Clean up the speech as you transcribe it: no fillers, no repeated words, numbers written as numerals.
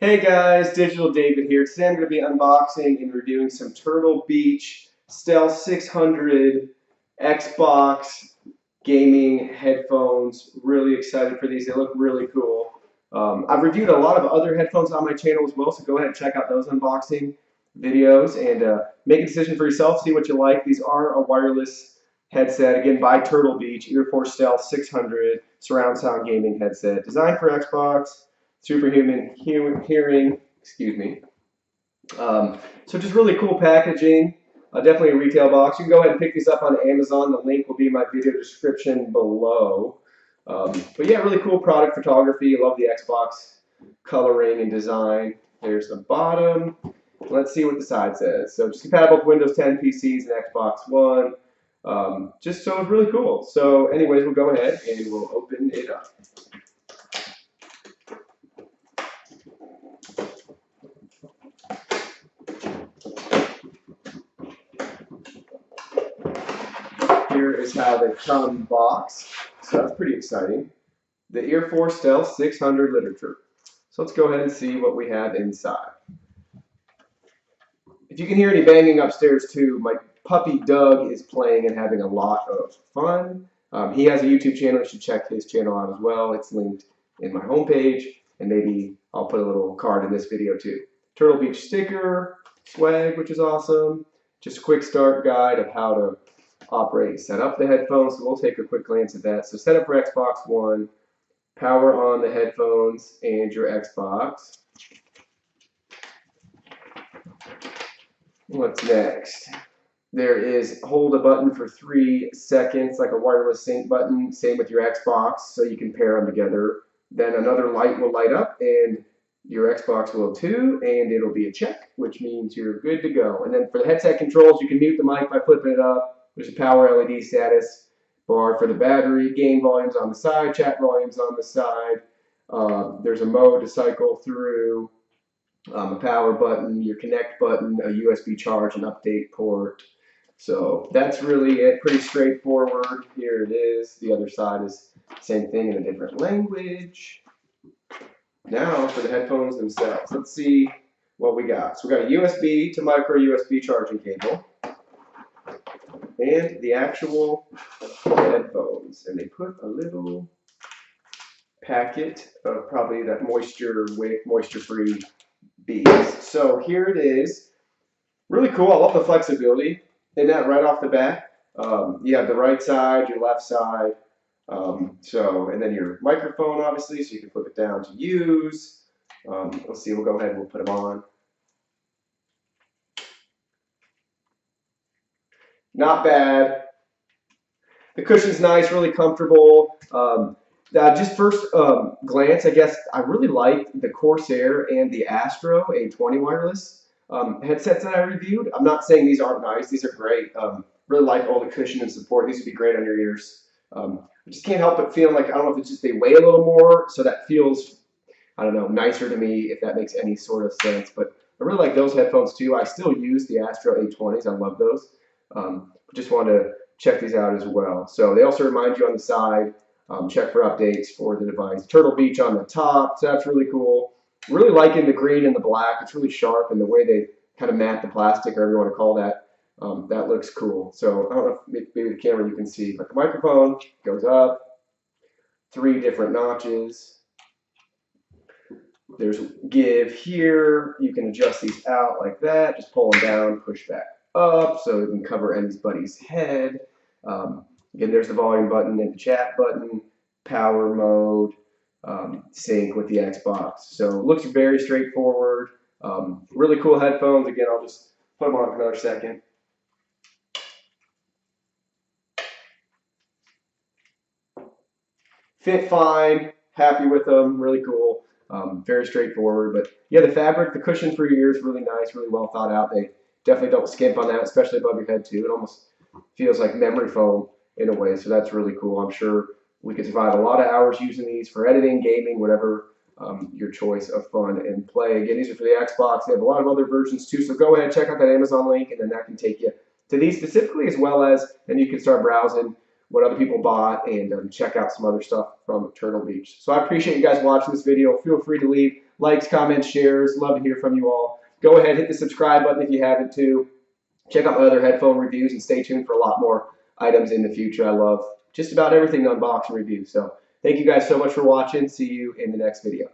Hey guys, Digital David here. Today I'm going to be unboxing and reviewing some Turtle Beach Stealth 600 Xbox gaming headphones. Really excited for these. They look really cool. I've reviewed a lot of other headphones on my channel as well, so go ahead and check out those unboxing videos and make a decision for yourself, see what you like. These are a wireless headset, again, by Turtle Beach, Earforce Stealth 600 surround sound gaming headset, designed for Xbox. Superhuman hearing, excuse me. So just really cool packaging. Definitely a retail box. You can go ahead and pick these up on Amazon. The link will be in my video description below. But yeah, really cool product photography. I love the Xbox coloring and design. There's the bottom. Let's see what the side says. So just compatible with Windows 10 PCs and Xbox One. Just so it's really cool. So anyways, we'll go ahead and we'll open it up. Here is how they come boxed. So that's pretty exciting. The Earforce Stealth 600 literature. So let's go ahead and see what we have inside. If you can hear any banging upstairs too, my puppy Doug is playing and having a lot of fun. He has a YouTube channel. You should check his channel out as well. It's linked in my homepage, and maybe I'll put a little card in this video too. Turtle Beach sticker, swag, which is awesome. Just a quick start guide of how to operate and set up the headphones. So we'll take a quick glance at that. So set up for Xbox One, power on the headphones and your Xbox. What's next? There is hold a button for 3 seconds, like a wireless sync button. Same with your Xbox, so you can pair them together. Then another light will light up, and your Xbox will too, and it'll be a check, which means you're good to go. And then for the headset controls, you can mute the mic by flipping it up. There's a power LED status bar for the battery, game volumes on the side, chat volumes on the side. There's a mode to cycle through, a power button, your connect button, a USB charge, and update port. So that's really it, pretty straightforward. Here it is. The other side is the same thing in a different language. Now for the headphones themselves. Let's see what we got. So we got a USB to micro USB charging cable and the actual headphones. And they put a little packet of probably that moisture-free beads. So here it is. Really cool. I love the flexibility in that right off the bat. You have the right side, your left side. And then your microphone, obviously, so you can flip it down to use. Let's see. We'll go ahead and we'll put them on. Not bad. The cushion's nice, really comfortable. Just first glance, I guess I really like the Corsair and the Astro A20 wireless headsets that I reviewed. I'm not saying these aren't nice. These are great. Really like all the cushion and support. These would be great on your ears. I just can't help but feeling like, I don't know if it's just they weigh a little more, so that feels, I don't know, nicer to me, if that makes any sort of sense. But I really like those headphones too. I still use the Astro A20s. I love those. Just want to check these out as well. So they also remind you on the side, check for updates for the device. Turtle Beach on the top, so that's really cool. Really liking the green and the black. It's really sharp, and the way they kind of matte the plastic, or whatever you want to call that, that looks cool. So I don't know if maybe the camera you can see, but the microphone goes up, 3 different notches. There's give here. You can adjust these out like that. Just pull them down, push back up, so you can cover anybody's head. Again, there's the volume button and the chat button, power mode, sync with the Xbox. So it looks very straightforward. Really cool headphones. Again, I'll just put them on for another second. Fit fine, happy with them, really cool. Very straightforward. But yeah, the fabric, the cushion for your ears, really nice, really well thought out. They definitely don't skimp on that, especially above your head too. It almost feels like memory foam in a way, so that's really cool. I'm sure we could survive a lot of hours using these for editing, gaming, whatever your choice of fun and play. Again, these are for the Xbox. They have a lot of other versions too, so go ahead, check out that Amazon link, and then that can take you to these specifically, as well as then you can start browsing what other people bought and check out some other stuff from Turtle Beach. So I appreciate you guys watching this video. Feel free to leave likes, comments, shares. Love to hear from you all. Go ahead, hit the subscribe button if you haven't too. Check out my other headphone reviews and stay tuned for a lot more items in the future. I love just about everything to unbox and review. So thank you guys so much for watching. See you in the next video.